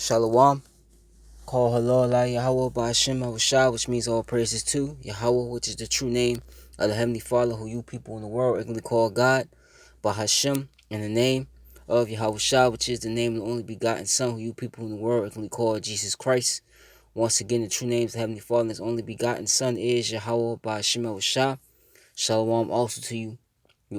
Shalom. Call Halal La Yahweh by Hashem Shah, which means all praises to Yahweh, which is the true name of the Heavenly Father, who you people in the world regularly call God, by Hashem, in the name of Yahweh Shah, which is the name of the only begotten Son, who you people in the world regularly call Jesus Christ. Once again, the true name of the Heavenly Father and His only begotten Son is Yahweh by Hashem Shah. Shalom also to you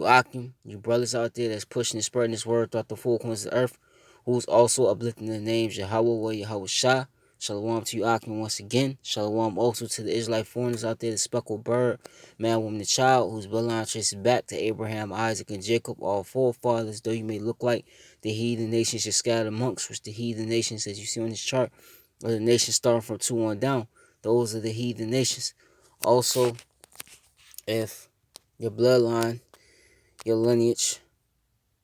Akim, you brothers out there that's pushing and spreading this word throughout the four corners of the earth, who's also uplifting the names Yahweh or Yahweh Shah. Shalom to you Akim once again. Shalom also to the Israelite foreigners out there, the speckled bird, man, woman, and child, whose bloodline traces back to Abraham, Isaac, and Jacob, all forefathers, though you may look like the heathen nations you're scattered amongst, which the heathen nations that you see on this chart, or the nations starting from 2 on down, those are the heathen nations. Also, if your bloodline, your lineage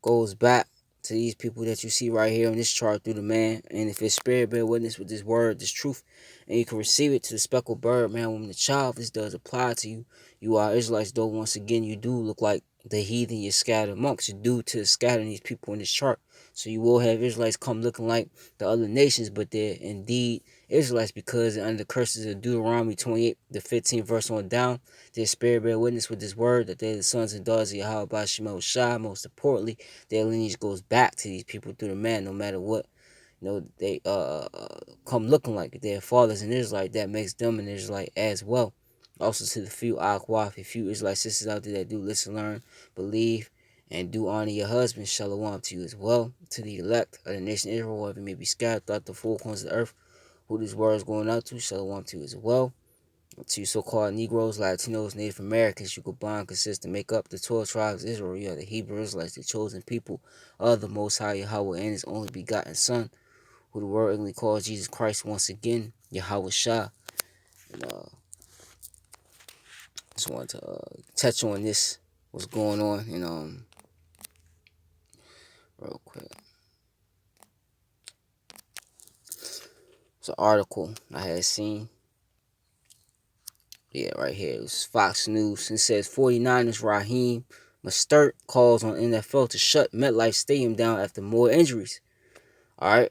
goes back to these people that you see right here on this chart through the man, and if his spirit bear witness with this word, this truth, and you can receive it to the speckled bird, man, woman, the child, this does apply to you. You are Israelites, though once again you do look like the heathen you're scattered amongst, due to scattering these people in this chart. So you will have Israelites come looking like the other nations, but they're indeed Israelites because they're under the curses of Deuteronomy 28, the 15th verse on down. Their spirit bear witness with this word that they're the sons and daughters of Yahweh by Shema Shah. Most importantly, their lineage goes back to these people through the man, no matter what they come looking like. If their fathers an Israelite, that makes them an Israelite as well. Also to the few Akwaf, a few Israelite sisters out there that do listen, learn, believe, and do honor your husband. Shalom to you as well. To the elect of the nation of Israel, wherever it may be scattered throughout the four corners of the earth, who this word is going out to, shalom to you as well. To you so-called Negroes, Latinos, Native Americans, you combine consist to make up the 12 tribes of Israel. You are the Hebrew Israelites, the chosen people of the Most High Yahweh and His only begotten Son, who the word English calls Jesus Christ once again, Yahweh Shah. And just wanted to touch on this, what's going on, and real quick. It's an article I had seen. Yeah, right here. It was Fox News. It says 49ers Raheem Mostert calls on NFL to shut MetLife Stadium down after more injuries. All right.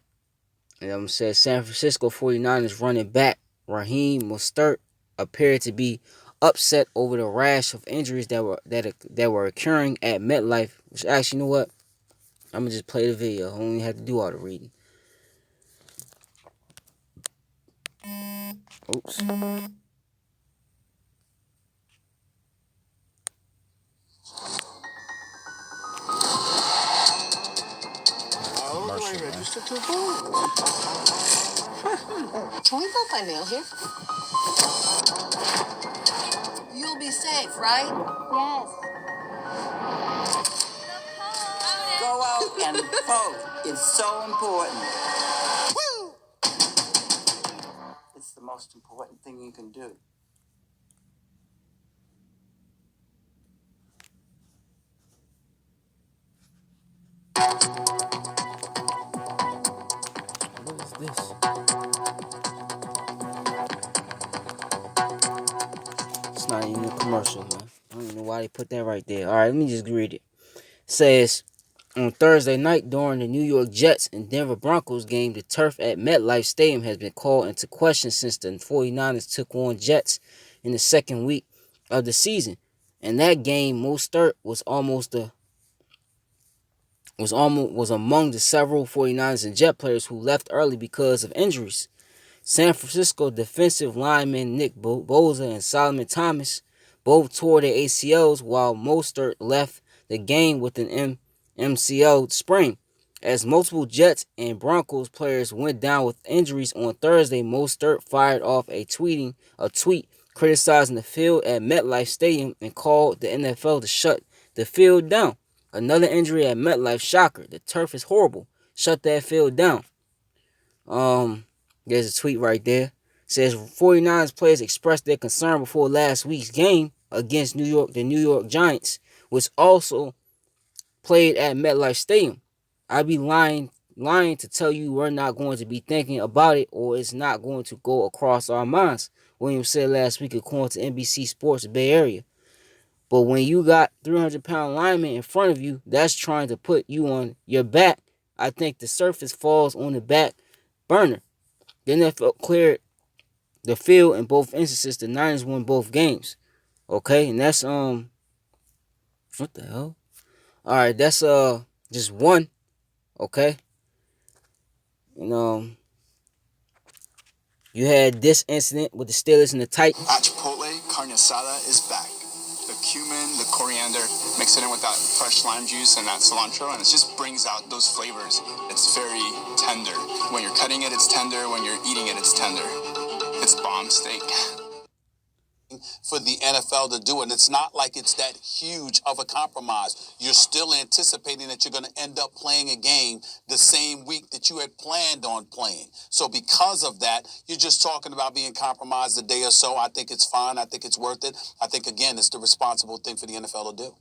And says San Francisco 49ers running back Raheem Mostert appeared to be upset over the rash of injuries that were occurring at MetLife. Which actually, you know what? I'm gonna just play the video. I don't even have to do all the reading. Oops. How do I register to vote? Can we vote by mail here? You'll be safe, right? Yes. Go out and vote. It's so important. Woo! It's the most important thing you can do. What is this? It's not even a commercial, man. I don't even know why they put that right there. All right, let me just read it. It says, on Thursday night during the New York Jets and Denver Broncos game, the turf at MetLife Stadium has been called into question since the 49ers took on Jets in the second week of the season. In that game, Mostert was among the several 49ers and Jet players who left early because of injuries. San Francisco defensive linemen Nick Bosa and Solomon Thomas both tore their ACLs, while Mostert left the game with an MCL sprain. As multiple Jets and Broncos players went down with injuries on Thursday, Mostert fired off a tweet criticizing the field at MetLife Stadium and called the NFL to shut the field down. Another injury at MetLife, shocker. The turf is horrible. Shut that field down. There's a tweet right there. It says 49ers players expressed their concern before last week's game against the New York Giants, which also played at MetLife Stadium. I'd be lying to tell you we're not going to be thinking about it, or it's not going to go across our minds, Williams said last week according to NBC Sports Bay Area. But when you got 300-pound linemen in front of you, that's trying to put you on your back. I think the surface falls on the back burner. The NFL cleared the field in both instances. The Niners won both games. Okay, and that's what the hell? All right, that's just one. Okay, and you had this incident with the Steelers and the Titans. At Chipotle, carne asada is back. The cumin, the coriander, mix it in with that fresh lime juice and that cilantro, and it just brings out those flavors. It's very tender. When you're cutting it, it's tender. When you're eating it, it's tender. It's bomb steak. For the NFL to do, and it's not like it's that huge of a compromise. You're still anticipating that you're going to end up playing a game the same week that you had planned on playing. So because of that, you're just talking about being compromised a day or so. I think it's fine. I think it's worth it. I think, again, it's the responsible thing for the NFL to do.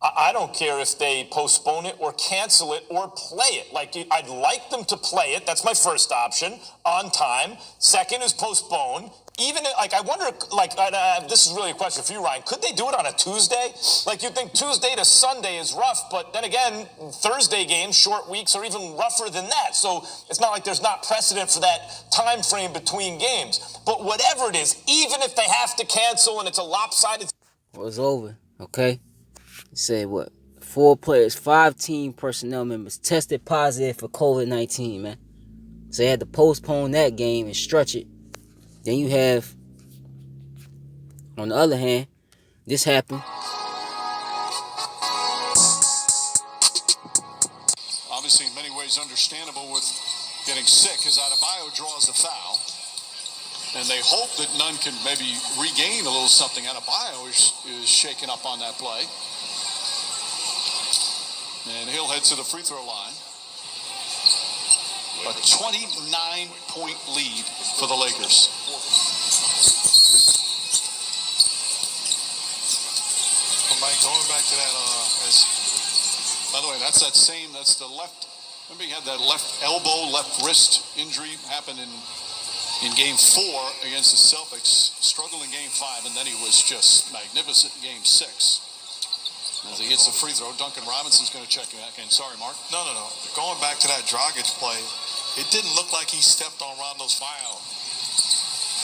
I don't care if they postpone it or cancel it or play it. Like, I'd like them to play it. That's my first option, on time. Second is postpone. Even, like, I wonder, like, this is really a question for you, Ryan. Could they do it on a Tuesday? Like, you'd think Tuesday to Sunday is rough, but then again, Thursday games, short weeks, are even rougher than that. So it's not like there's not precedent for that time frame between games. But whatever it is, even if they have to cancel and it's a lopsided... Well, it's over, okay? Say what? 4 players, 5 team personnel members tested positive for COVID-19, man. So they had to postpone that game and stretch it. Then you have, on the other hand, this happened. Obviously, in many ways, understandable with getting sick as Adebayo draws the foul. And they hope that none can maybe regain a little something. Adebayo is shaken up on that play. And he'll head to the free throw line. A 29-point lead for the Lakers. Mike, going back to that, by the way, that's the left. Remember he had that left elbow, left wrist injury happen in game 4 against the Celtics. Struggled in game 5, and then he was just magnificent in game 6. As he hits the free throw, Duncan Robinson's going to check back in. Sorry, Mark. No. Going back to that Dragic play, it didn't look like he stepped on Rondo's foul.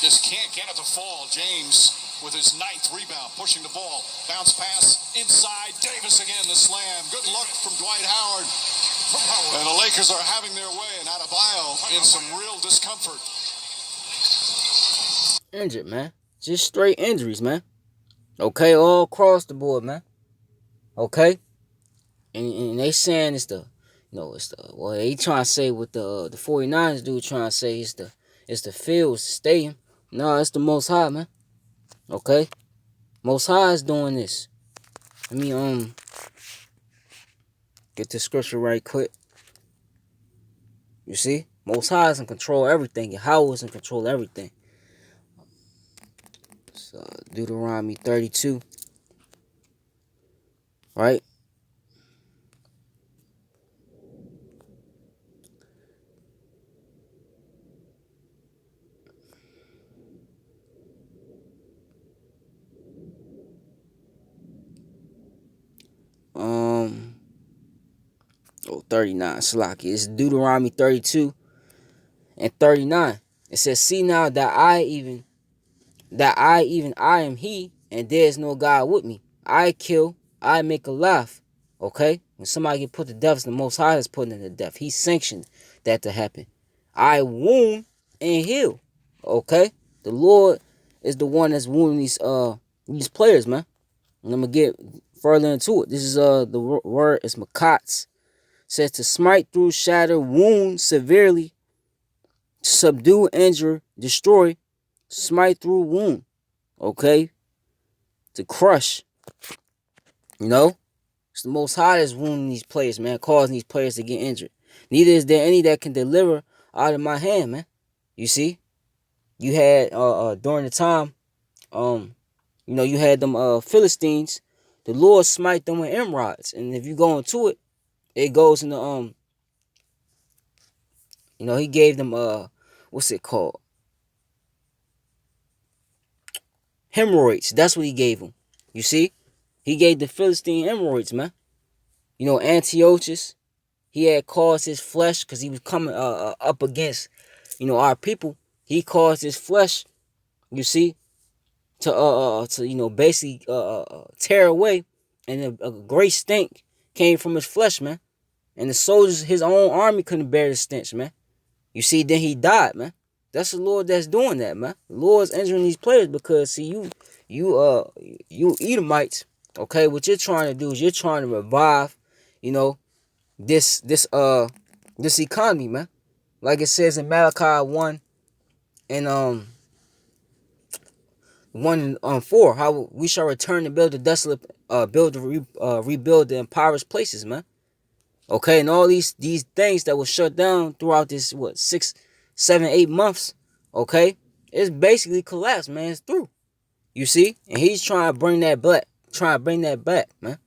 Just can't get it to fall. James with his 9th rebound, pushing the ball. Bounce pass inside. Davis again, the slam. Good luck from Dwight Howard. And the Lakers are having their way, and Adebayo in some real discomfort. Injured, man. Just straight injuries, man. Okay, all across the board, man. Okay, and they saying well, they trying to say what the 49ers dude trying to say it's the field, it's the stadium. No, it's the Most High, man. Okay, Most High is doing this. Let me get the scripture right quick. You see, Most High is in control of everything. Yahweh is in control of everything. So Deuteronomy 32. Right? Oh, 39, Salaki. It's Deuteronomy 32 and 39. It says, see now that I am he, and there is no God with me. I kill, I make alive. Okay? When somebody get put to death, it's the Most High is putting them to death. He sanctioned that to happen. I wound and heal. Okay? The Lord is the one that's wounding these players, man. And I'm gonna get further into it. This is the word is makats. Says to smite through, shatter, wound severely, subdue, injure, destroy, smite through, wound. Okay? To crush. You know? It's the Most High that's wounding these players, man, causing these players to get injured. Neither is there any that can deliver out of my hand, man. You see? You had, during the time, you had them Philistines, the Lord smite them with emerods. And if you go into it, it goes into, he gave them, what's it called? Hemorrhoids. That's what he gave them. You see? He gave the Philistine hemorrhoids, man. Antiochus, he had caused his flesh, because he was coming up against, our people. He caused his flesh, you see, to basically tear away, and a great stink came from his flesh, man. And the soldiers, his own army, couldn't bear the stench, man. You see, then he died, man. That's the Lord that's doing that, man. The Lord's injuring these players because, see, you Edomites, okay, what you're trying to do is you're trying to revive, this economy, man. Like it says in Malachi 1 and 4, how we shall return and build the desolate, rebuild the impoverished places, man. Okay, and all these things that were shut down throughout this 6, 7, 8 months, okay, it's basically collapsed, man. It's through. You see? And he's trying to bring that back, man.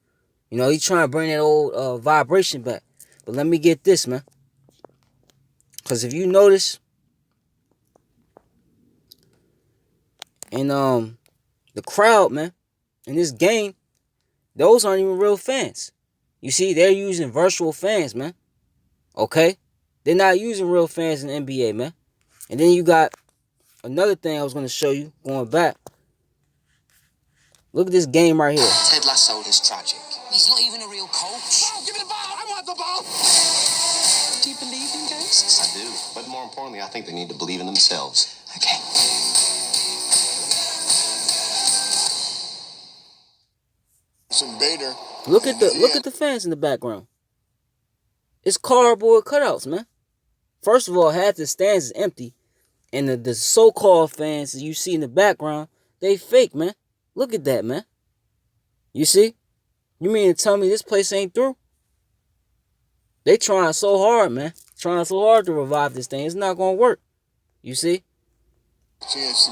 He's trying to bring that old vibration back. But let me get this, man. Because if you notice, in the crowd, man, in this game, those aren't even real fans. You see, they're using virtual fans, man. Okay? They're not using real fans in the NBA, man. And then you got another thing I was going to show you, going back. Look at this game right here. Ted Lasso is tragic. He's not even a real coach. Oh, give me the ball! I want the ball! Do you believe in ghosts? I do. But more importantly, I think they need to believe in themselves. Okay. Bader. Look at the fans in the background. It's cardboard cutouts, man. First of all, half the stands is empty, and the so-called fans that you see in the background, they fake, man. Look at that, man. You see? You mean to tell me this place ain't through? They trying so hard, man. Trying so hard to revive this thing. It's not gonna work. You see? Chance to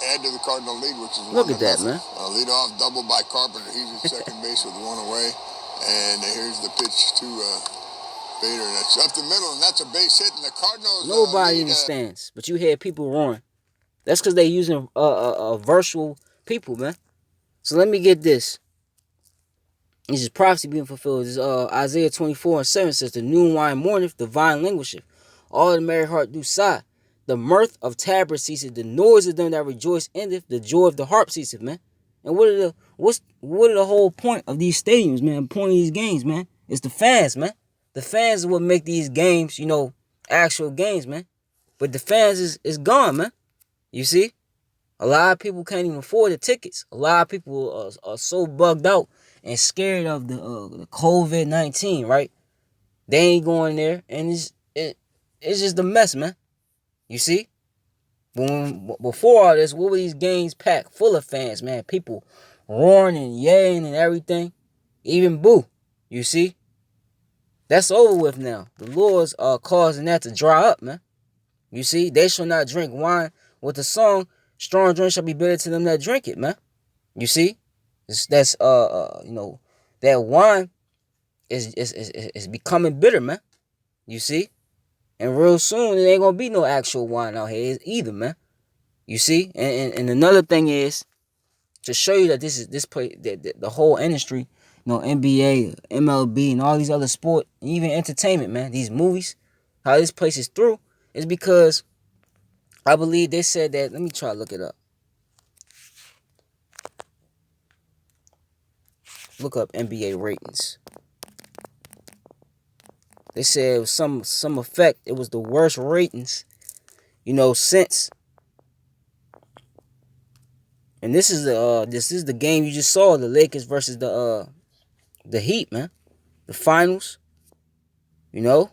add to the Cardinal lead, which is Look at that, man. Lead off double by Carpenter. He's at second base with one away, and here's the pitch to Bader. That's up the middle, and that's a base hit. And the Cardinals. Nobody in the stands, but you hear people roaring. That's because they using virtual people, man. So let me get this. This is prophecy being fulfilled. This Isaiah 24:7 says, "The noon wine mourneth, the vine languisheth. All the merry heart do sigh. The mirth of tabrets ceaseth, the noise of them that rejoice endeth, the joy of the harp ceaseth," man. And what are the whole point of these stadiums, man? The point of these games, man, it's the fans, man. The fans is what make these games, actual games, man. But the fans is gone, man. You see? A lot of people can't even afford the tickets. A lot of people are so bugged out and scared of the COVID-19, right? They ain't going there, and it's just a mess, man. You see? Before all this, what were these games packed full of fans, man? People roaring and yelling and everything. Even boo. You see? That's over with now. The Lord's causing that to dry up, man. You see? They shall not drink wine with the song, strong drink shall be bitter to them that drink it, man. You see? That wine is becoming bitter, man. You see? And real soon, there ain't gonna be no actual wine out here either, man. You see? And another thing is, to show you that this play, the whole industry, NBA, MLB, and all these other sport, and even entertainment, man, these movies, how this place is through, is because I believe they said that. Let me try to look it up. Look up NBA ratings. They said it was some effect. It was the worst ratings, since. And this is the game you just saw, the Lakers versus the Heat, man. The finals. This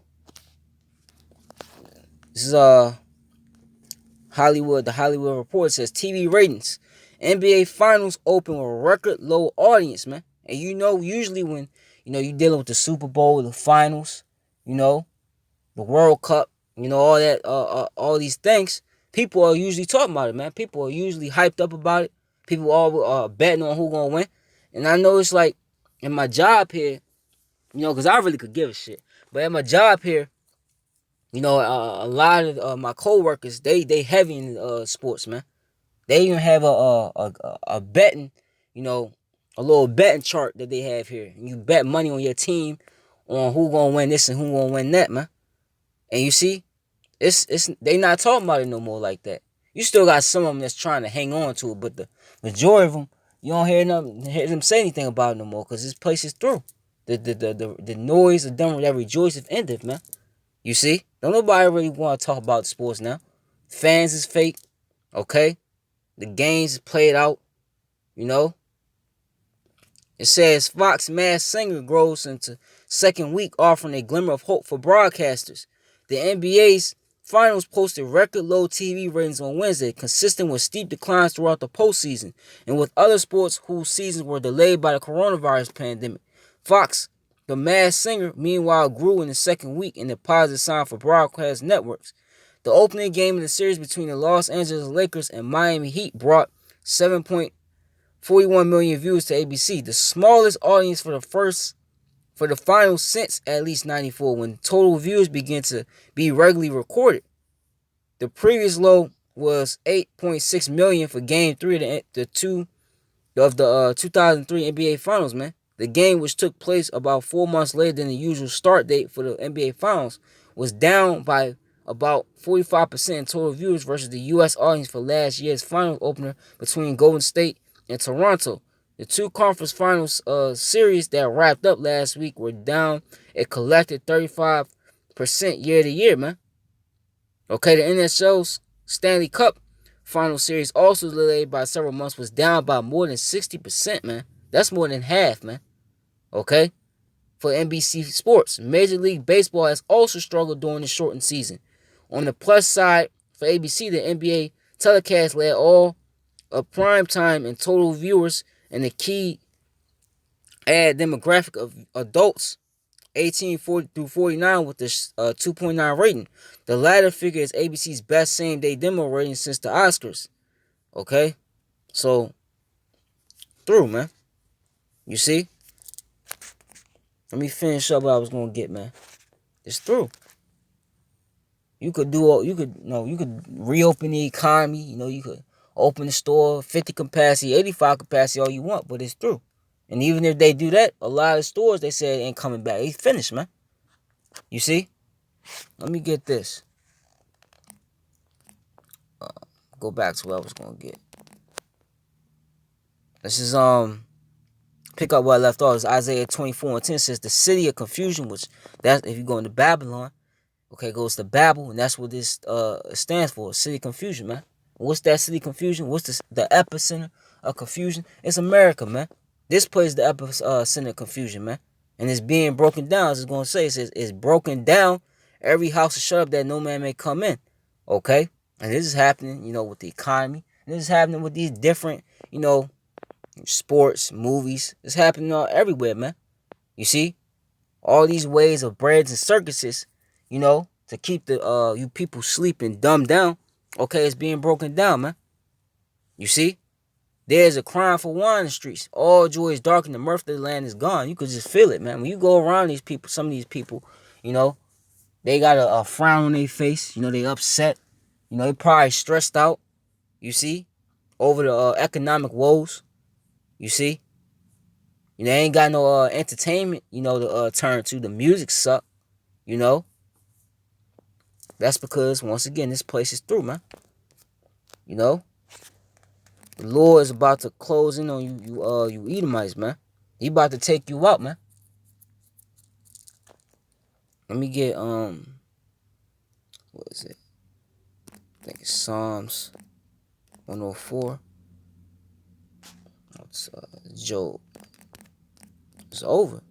is Hollywood. The Hollywood Report says TV ratings. NBA Finals open with a record low audience, man. And usually when you're dealing with the Super Bowl, the finals, the World Cup, all that, all these things, people are usually talking about it, man. People are usually hyped up about it. People are betting on who's gonna win. And I know it's like in my job here, because I really could give a shit. But at my job here, a lot of my coworkers, they heavy in sports, man. They even have a betting, a little betting chart that they have here. And you bet money on your team on who gonna win this and who gonna win that, man. And you see, it's they not talking about it no more like that. You still got some of them that's trying to hang on to it, but the majority of them, you don't hear them say anything about it no more because this place is through. The noise of them that rejoice have ended, man. You see, don't nobody really want to talk about sports now. Fans is fake, okay? The games is played out, you know. It says Fox Masked Singer grows into second week, offering a glimmer of hope for broadcasters. The NBA's finals posted record low TV ratings on Wednesday, consistent with steep declines throughout the postseason, and with other sports whose seasons were delayed by the coronavirus pandemic. Fox, the Masked Singer, meanwhile, grew in the second week in a positive sign for broadcast networks. The opening game of the series between the Los Angeles Lakers and Miami Heat brought 7.41 million views to ABC, the smallest audience for the finals since at least 94, when total views began to be regularly recorded. The previous low was 8.6 million for Game 3 of the 2003 NBA Finals, man. The game, which took place about 4 months later than the usual start date for the NBA Finals, was down by about 45% in total views versus the U.S. audience for last year's finals opener between Golden State and Toronto. The two conference finals series that wrapped up last week were down a collected 35% year to year, man. Okay, the NHL's Stanley Cup final series, also delayed by several months, was down by more than 60%, man. That's more than half, man. Okay? For NBC Sports, Major League Baseball has also struggled during the shortened season. On the plus side, for ABC, the NBA telecast led all of prime time and total viewers and the key ad demographic of adults 18 through 49 with the 2.9 rating. The latter figure is ABC's best same-day demo rating since the Oscars. Okay? So, through, man. You see? Let me finish up what I was going to get, man. It's through. You could reopen the economy. You could open the store, 50 capacity, 85 capacity, all you want, but it's through. And even if they do that, a lot of stores, they say, ain't coming back. They finished, man. You see? Let me get this. Go back to what I was going to get. This is, pick up where I left off. It's Isaiah 24:10 says, the city of confusion, which, that's if you go into Babylon, okay, goes to Babel, and that's what this stands for, city of confusion, man. What's that city of confusion? What's the epicenter of confusion? It's America, man. This place is the epicenter of confusion, man. And it's being broken down, as it's going to say. It says it's broken down. Every house is shut up that no man may come in. Okay? And this is happening, with the economy. And this is happening with these different, sports, movies. It's happening everywhere, man. You see? All these ways of breads and circuses, to keep the you people sleeping dumbed down. Okay, it's being broken down, man. You see? There's a crying for wine in the streets. All joy is dark and the mirth of the land is gone. You could just feel it, man. When you go around these people, some of these people, they got a frown on their face. They upset. They probably stressed out. You see? Over the economic woes. You see? They ain't got no entertainment, to turn to. The music suck. That's because, once again, this place is through, man. The Lord is about to close in on you Edomites, man. He about to take you out, man. Let me get, what is it? I think it's Psalms 104. It's Job. It's over.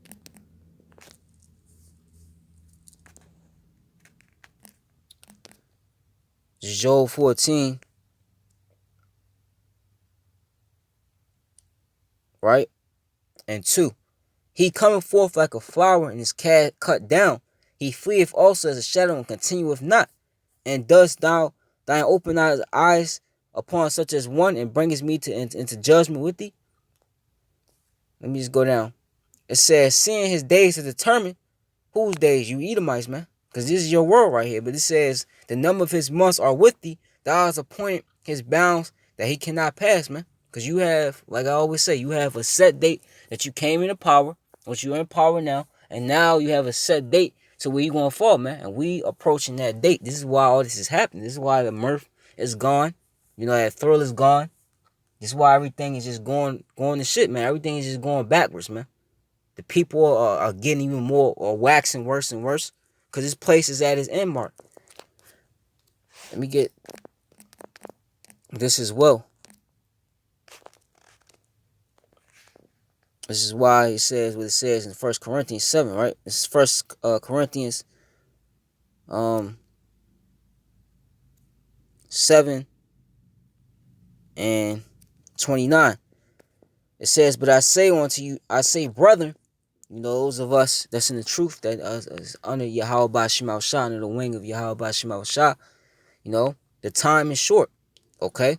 It's Job 14. Right? And 2. He cometh forth like a flower and is cut down. He fleeth also as a shadow and continueth not. And dost thou thine open eyes upon such as one, and bringest me into judgment with thee? Let me just go down. It says, seeing his days are determined. Whose days? You Edomites, man. Because this is your world right here. But it says, the number of his months are with thee. Thou hast appointed his bounds that he cannot pass, man. Because you have, like I always say, you have a set date that you came into power, which you're in power now, And now you have a set date to where you're gonna fall, man. And we approaching that date. This is why all this is happening. This is why the mirth is gone. You know, that thrill is gone. This is why everything is just going to shit, man. Everything is just going backwards, man. The people are getting even more, or waxing worse and worse, because this place is at its end mark. Let me get this as well. This is why it says what it says in 1 Corinthians 7, right? This is 1 Corinthians 7 and 29. It says, but I say unto you, I say, brethren, you know, those of us that's in the truth, that is under Yahweh Shema Shah, under the wing of Yahweh Shema Shah, you know, the time is short, okay?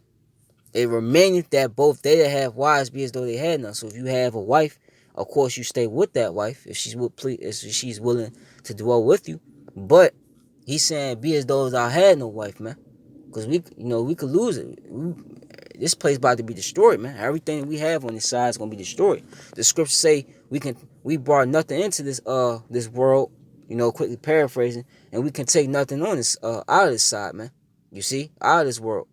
It remaineth that both they that have wives be as though they had none. So if you have a wife, of course you stay with that wife if she's willing to dwell with you. But he's saying be as though I had no wife, man, because we could lose it. This place about to be destroyed, man. Everything we have on this side is gonna be destroyed. The scriptures say we brought nothing into this world, you know, quickly paraphrasing, and we can take nothing on this out of this side, man. You see, out of this world,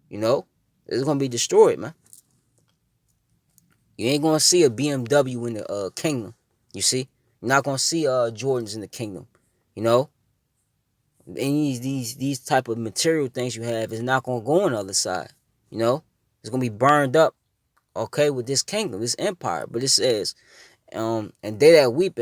you know. It's gonna be destroyed, man. You ain't gonna see a BMW in the kingdom. You see, you're not gonna see Jordans in the kingdom. You know, any of these type of material things you have is not gonna go on the other side. You know, it's gonna be burned up. Okay, with this kingdom, this empire. But it says, and they that weep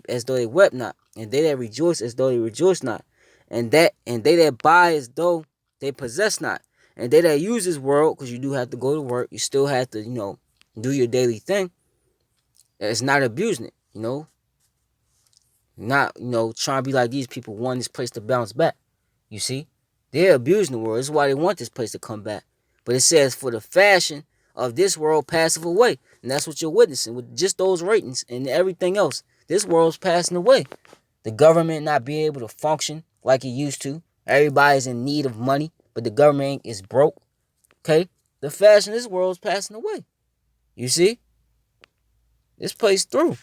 as though they wept not, and they that rejoice as though they rejoice not, and they that buy as though they possess not. And they that use this world, because you do have to go to work, you still have to, you know, do your daily thing. It's not abusing it, you know. Not, you know, trying to be like these people want this place to bounce back. You see? They're abusing the world. That's why they want this place to come back. But it says, for the fashion of this world passeth away. And that's what you're witnessing with just those ratings and everything else. This world's passing away. The government not being able to function like it used to. Everybody's in need of money, but the government is broke. Okay? The fashion of this world is passing away. You see? This place through.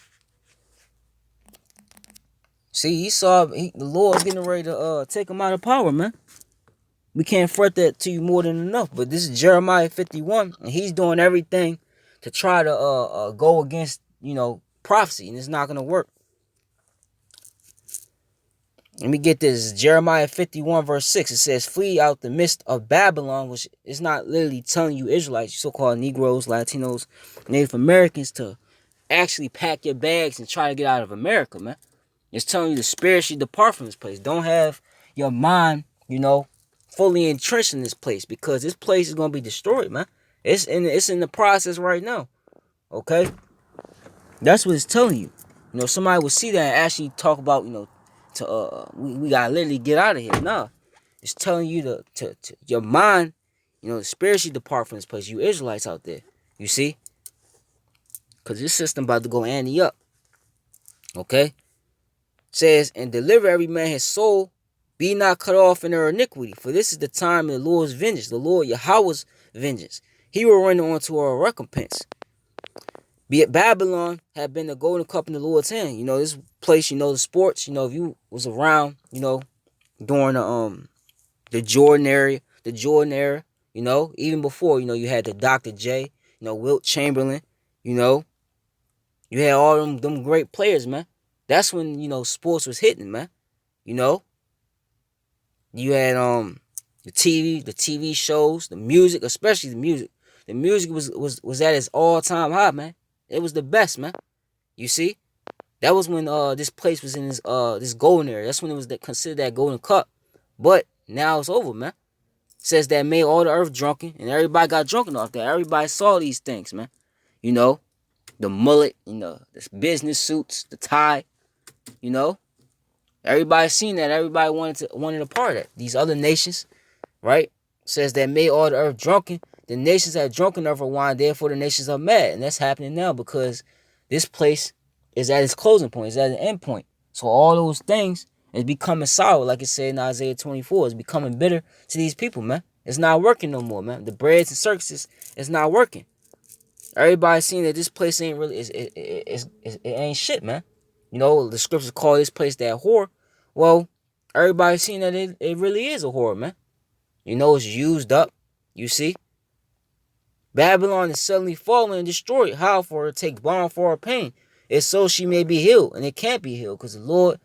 See, the Lord's getting ready to take him out of power, man. We can't fret that to you more than enough. But this is Jeremiah 51, and he's doing everything to try to go against, you know, prophecy, and it's not going to work. Let me get this. Jeremiah 51 verse 6. It says, flee out the midst of Babylon, which is not literally telling you Israelites, so-called Negroes, Latinos, Native Americans, to actually pack your bags and try to get out of America, man. It's telling you to spiritually depart from this place. Don't have your mind, you know, fully entrenched in this place, because this place is going to be destroyed, man. It's in the process right now, okay? That's what it's telling you. You know, somebody will see that and actually talk about, you know, we gotta literally get out of here. Nah, it's telling you to your mind, you know, spiritually depart from this place. You Israelites out there, you see, because this system about to go ante up. Okay, it says, and deliver every man his soul, be not cut off in their iniquity, for this is the time of the Lord's vengeance, the Lord Yahweh's vengeance. He will render unto our recompense. Be it Babylon had been the golden cup in the Lord's hand. You know, this place, you know, the sports, you know, if you was around, you know, during the Jordan era, you know, even before, you know, you had the Dr. J, you know, Wilt Chamberlain, you know, you had all them great players, man. That's when, you know, sports was hitting, man. You know, you had the TV shows, the music, especially the music. The music was at its all-time high, man. It was the best, man. You see? That was when this place was in this golden era. That's when it was considered that golden cup. But now it's over, man. It says that made all the earth drunken, and everybody got drunken off that. Everybody saw these things, man. You know, the mullet, you know, the business suits, the tie, you know. Everybody seen that. Everybody wanted a part of that. These other nations, right? Says that made all the earth drunken. The nations had drunken enough for wine, therefore the nations are mad. And that's happening now because this place is at its closing point. It's at an end point. So all those things is becoming sour, like it said in Isaiah 24. It's becoming bitter to these people, man. It's not working no more, man. The breads and circuses, it's not working. Everybody's seeing that this place ain't really, it ain't shit, man. You know, the scriptures call this place that whore. Well, everybody's seen that it really is a whore, man. You know, it's used up. You see? Babylon is suddenly fallen and destroyed. How? For her to take balm for her pain. It's so she may be healed. And it can't be healed because the Lord,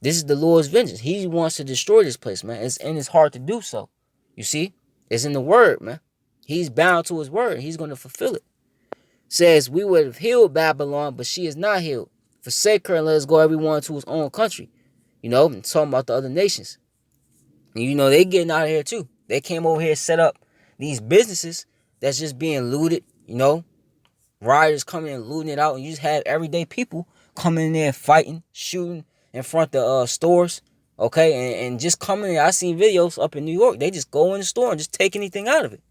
this is the Lord's vengeance. He wants to destroy this place, man. And it's hard to do so. You see? It's in the word, man. He's bound to his word. He's going to fulfill it. Says, we would have healed Babylon, but she is not healed. Forsake her and let us go everyone to his own country. You know, and talking about the other nations. And you know, they getting out of here too. They came over here, set up these businesses that's just being looted, you know. Rioters coming and looting it out. And you just have everyday people coming in there fighting, shooting in front of stores. Okay, and just coming in. I seen videos up in New York. They just go in the store and just take anything out of it.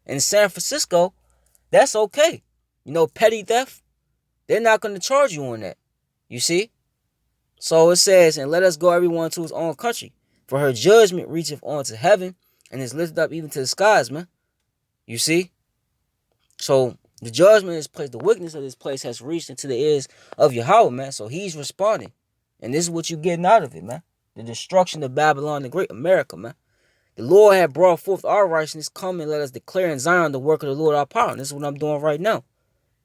In San Francisco, that's okay. You know, petty theft, they're not going to charge you on that. You see? So it says, and let us go everyone to his own country. For her judgment reacheth on to heaven, and is lifted up even to the skies, man. You see? So the judgment is placed, the wickedness of this place has reached into the ears of Yahweh, man. So he's responding. And this is what you're getting out of it, man. The destruction of Babylon, the great America, man. The Lord had brought forth our righteousness. Come and let us declare in Zion the work of the Lord our power. And this is what I'm doing right now.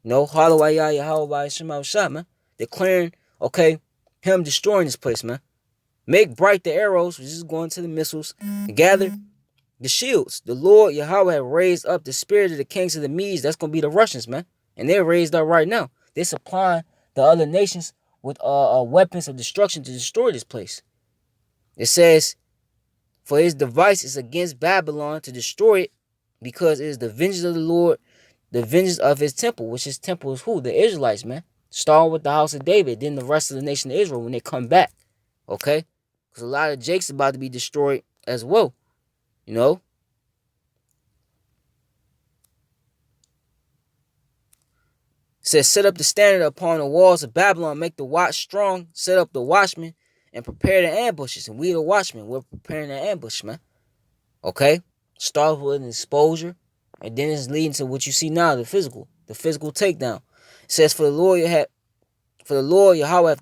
You know, Hallelujah, Yahweh, Shema, Shah, man. Declaring, okay, him destroying this place, man. Make bright the arrows, which is going to the missiles. And gather the shields. The Lord Yahweh had raised up the spirit of the kings of the Medes. That's going to be the Russians, man. And they're raised up right now. They're supplying the other nations with weapons of destruction to destroy this place. It says, for his device is against Babylon to destroy it, because it is the vengeance of the Lord, the vengeance of his temple, which his temple is who? The Israelites, man. Starting with the house of David, then the rest of the nation of Israel when they come back. Okay? Because a lot of Jake's about to be destroyed as well. You know? It says, set up the standard upon the walls of Babylon, make the watch strong, set up the watchmen, and prepare the ambushes. And we the watchmen, we're preparing the ambush, man. Okay? Start with an exposure, and then it's leading to what you see now, the physical takedown. It says, for the Lord Yahweh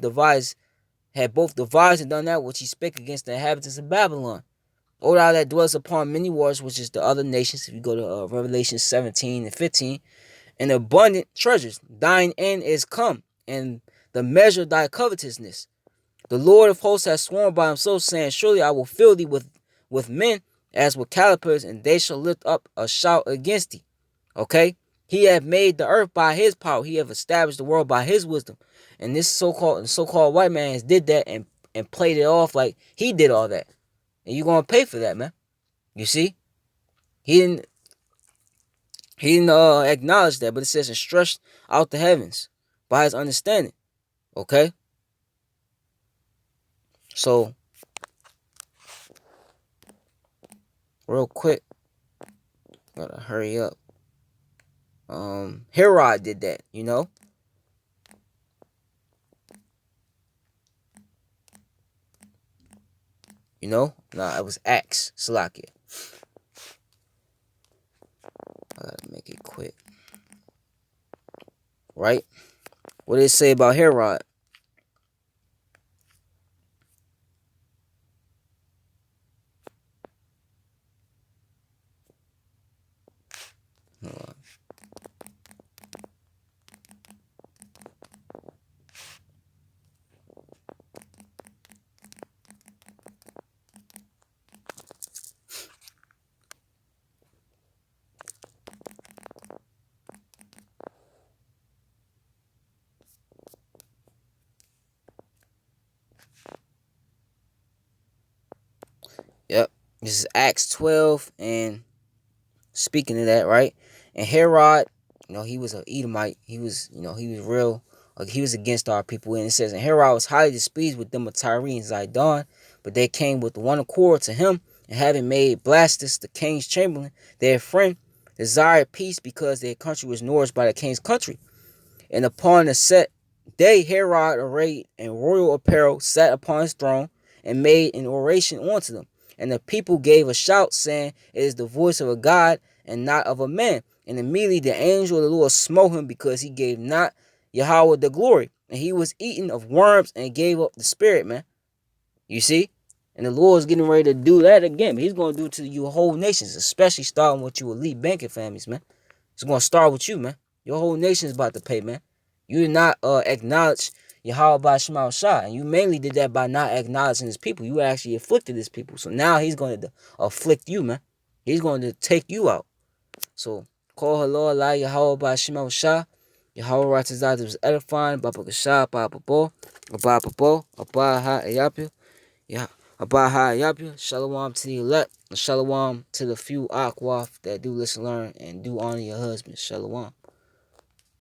had both devised and done that which he spake against the inhabitants of Babylon. O thou that dwellest upon many waters, which is the other nations, if you go to Revelation 17 and 15, and abundant treasures, thine end is come, and the measure of thy covetousness. The Lord of hosts has sworn by himself, saying, surely I will fill thee with men as with calipers, and they shall lift up a shout against thee. Okay? He hath made the earth by his power. He hath established the world by his wisdom. And this so-called white man has did that and played it off like he did all that. And you're going to pay for that, man. You see? He didn't acknowledge that, but it says, and stretched out the heavens by his understanding. Okay? So, real quick, gotta hurry up. Herod did that, you know? You know? Nah, it was Acts, Salakia. I gotta make it quick. Right? What did it say about Herod? Yep. This is Acts 12. And speaking of that, right? And Herod, you know, he was an Edomite. He was real. He was against our people. And it says, and Herod was highly displeased with them of Tyre and Zidon, but they came with one accord to him, and having made Blastus the king's chamberlain, their friend, desired peace, because their country was nourished by the king's country. And upon the set day, Herod, arrayed in royal apparel, sat upon his throne, and made an oration unto them. And the people gave a shout, saying, it is the voice of a God, and not of a man. And immediately the angel of the Lord smote him, because he gave not Yahweh the glory, And he was eating of worms and gave up the spirit, man. You see? And the Lord's getting ready to do that again. He's going to do it to you whole nations, especially starting with you elite banking families, man. It's going to start with you, man. Your whole nation's about to pay, man. You did not acknowledge Yahweh by Shema Shah. And you mainly did that by not acknowledging his people. You actually afflicted his people. So now he's going to afflict you, man. He's going to take you out. So, call her Lord, La Yahweh by Shema Shah. Yahweh Ratazad was edifying, Baba Gashah, Baba Bo, Baba Bo, Abba Ha Ayapia. Yeah, Abba Ha Ayapia. Shalom to the elect. And shalom to the few Akwaf that do listen, learn, and do honor your husband. Shalom.